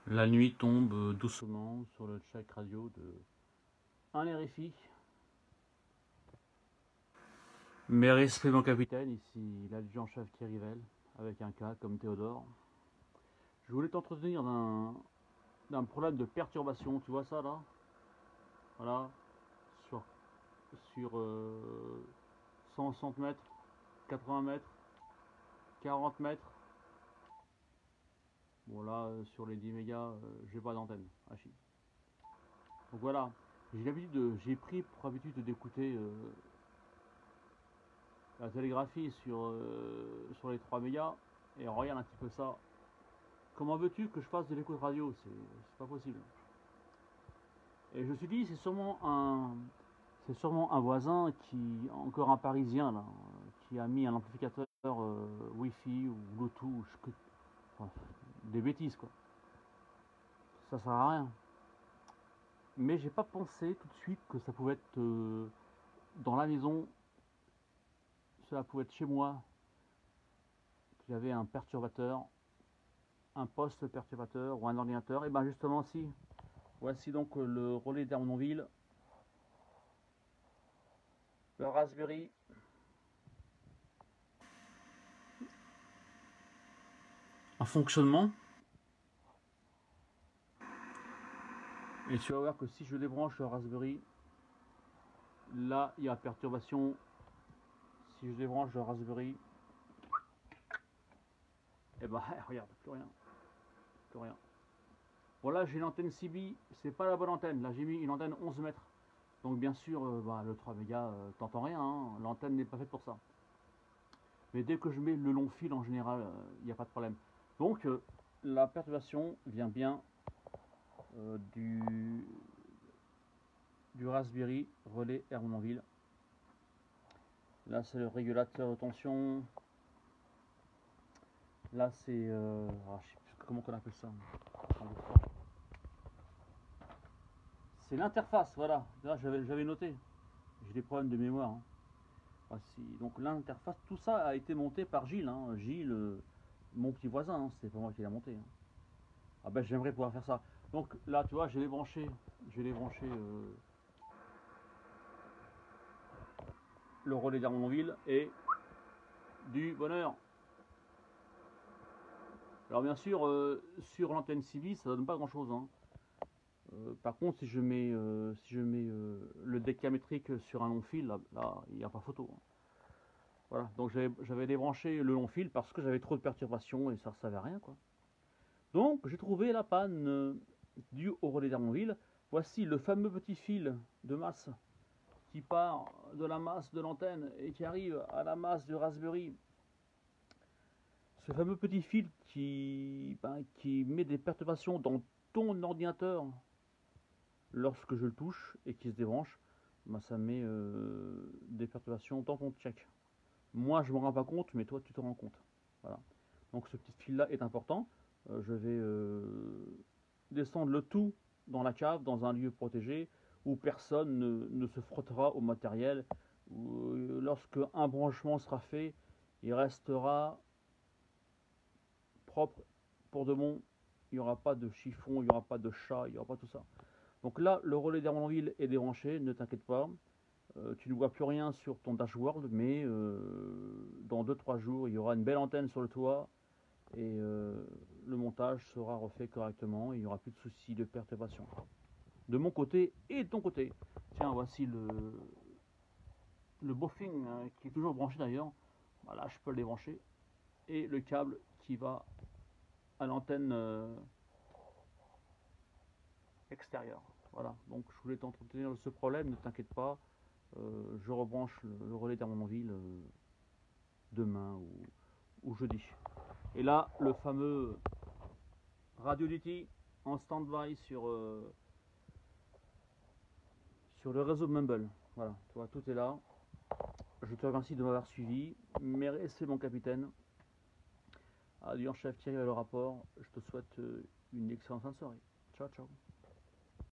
La nuit tombe doucement sur le check radio de un RFI. Mes respects mon capitaine, ici l'adjudant-chef Thierry Vell, avec un cas comme Théodore. Je voulais t'entretenir d'un problème de perturbation, tu vois ça là? Voilà, sur 160 mètres, 80 mètres, 40 mètres. Bon là, sur les 10 mégas, j'ai pas d'antenne, Hachi. Donc voilà, j'ai pris pour habitude d'écouter la télégraphie sur les 3 mégas, et regarde un petit peu ça. Comment veux-tu que je fasse de l'écoute radio? C'est pas possible. Et je me suis dit, c'est sûrement un voisin encore un Parisien là, qui a mis un amplificateur Wi-Fi ou Bluetooth, enfin, des bêtises quoi. Ça sert à rien. Mais j'ai pas pensé tout de suite que ça pouvait être dans la maison, cela pouvait être chez moi, qu'il y avait un perturbateur, un poste perturbateur ou un ordinateur. Et ben justement si. Voici donc le relais d'Armenonville, le Raspberry. En fonctionnement. Et tu vas voir que si je débranche le Raspberry, là il y a perturbation. Si je débranche le Raspberry, et ben regarde, plus rien. Plus rien. Bon là j'ai une antenne CB, c'est pas la bonne antenne, là j'ai mis une antenne 11 mètres. Donc bien sûr, le 3 mégas, t'entends rien, hein, l'antenne n'est pas faite pour ça. Mais dès que je mets le long fil en général, il n'y a pas de problème. Donc la perturbation vient bien du Raspberry relais Hermonville. Là c'est le régulateur de tension. Là c'est je sais plus comment on appelle ça. C'est l'interface, voilà. J'avais noté. J'ai des problèmes de mémoire. Hein. Voici. Donc l'interface, tout ça a été monté par Gilles. Hein. Gilles, mon petit voisin, hein. C'est pas moi qui l'ai monté. Hein. Ah ben j'aimerais pouvoir faire ça. Donc là, tu vois, je l'ai branché le relais d'Armenonville et du bonheur. Alors bien sûr, sur l'antenne CB, ça donne pas grand chose. Hein. Par contre, si je mets le décamétrique sur un long fil, là il n'y a pas photo. Hein. Voilà, donc j'avais débranché le long fil parce que j'avais trop de perturbations et ça ne servait à rien quoi. Donc j'ai trouvé la panne due au relais d'Hermonville. Voici le fameux petit fil de masse qui part de la masse de l'antenne et qui arrive à la masse du Raspberry. Ce fameux petit fil qui met des perturbations dans ton ordinateur lorsque je le touche et qui se débranche, ça met des perturbations dans ton check. Moi je ne me rends pas compte, mais toi tu te rends compte. Voilà. Donc ce petit fil là est important. Je vais descendre le tout dans la cave, dans un lieu protégé où personne ne se frottera au matériel. Lorsque un branchement sera fait, il restera propre pour de bon. Il n'y aura pas de chiffon, il n'y aura pas de chat, il n'y aura pas tout ça. Donc là, le relais d'Hermonville est débranché, ne t'inquiète pas. Tu ne vois plus rien sur ton dashboard, mais dans 2-3 jours, il y aura une belle antenne sur le toit et le montage sera refait correctement et il n'y aura plus de soucis de perturbation. De mon côté et de ton côté. Tiens, voici le buffing qui est toujours branché d'ailleurs. Voilà, je peux le débrancher. Et le câble qui va à l'antenne extérieure. Voilà, donc je voulais t'entretenir de ce problème, ne t'inquiète pas. Je rebranche le relais d'Hermonville demain ou jeudi. Et là, le fameux Radio DT en stand-by sur le réseau Mumble. Voilà, tu vois, tout est là. Je te remercie de m'avoir suivi. Merci mon capitaine. Adjudant chef Thierry le rapport. Je te souhaite une excellente fin de soirée. Ciao, ciao.